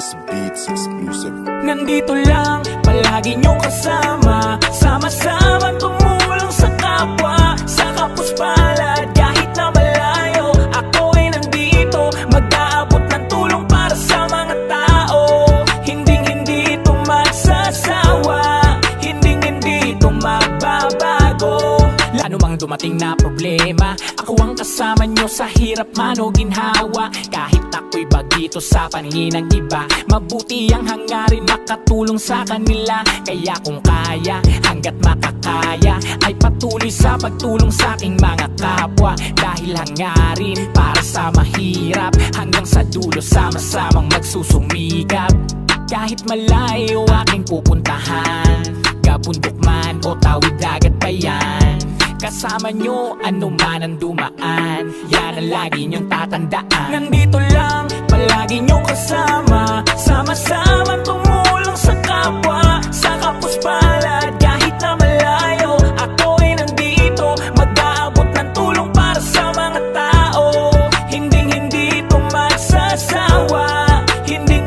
Chris Beats exclusive. Nandito lang, palagi niyong kasama, sama-sama tumulong sa kapwa, sa kapos palad kahit na malayo. Ako ay nandito, mag-aabot ng tulong para sa mga tao. Hindi ito magsasawa, hindi ito magbabago. Ano mang dumating na problema, ako ang kasama nyo sa hirap man o ginhawa. Kahit ako'y bagito sa paningin ng iba, mabuti ang hangarin makatulong sa kanila. Kaya kung kaya, hanggat makakaya, ay patuloy sa pagtulong sa aking mga kapwa. Dahil hangarin para sa mahirap, hanggang sa dulo sama-samang magsusumikap. Kahit malayo aking pupuntahan, kabundok man o tawid dagat pa yan, kasama nyo ano man ang dumaan, yan ang lagi nyong tatandaan. Nandito lang, palagi nyong kasama, sama-sama tumulong sa kapwa, sa kapos palad kahit na malayo. Ako ay nandito, mag-aabot ng tulong para sa mga tao. Hindi ito magsasawa, hindi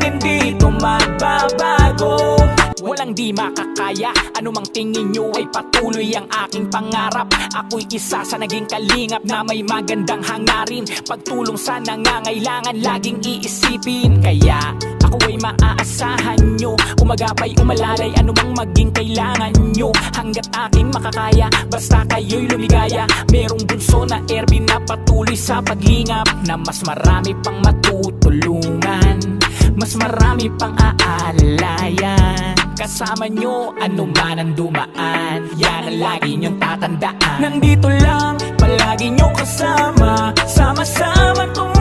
ito magbabago. Walang di makakaya, anumang tingin nyo ay patuloy ang aking pangarap. Ako'y isa sa naging kalingap na may magandang hangarin, pagtulong sa nangangailangan laging iisipin. Kaya ako ay maaasahan nyo, umagapay umalalay anumang maging kailangan nyo. Hanggat aking makakaya, basta kayo'y lumigaya. Merong bunso na Erwin na patuloy sa paglingap, na mas marami pang matutulungan, mas marami pang aalalayan. Kasama nyo ano man ang dumaan, yan ang lagi nyong tatandaan. Nandito lang, palagi nyong kasama, sama-sama tumulong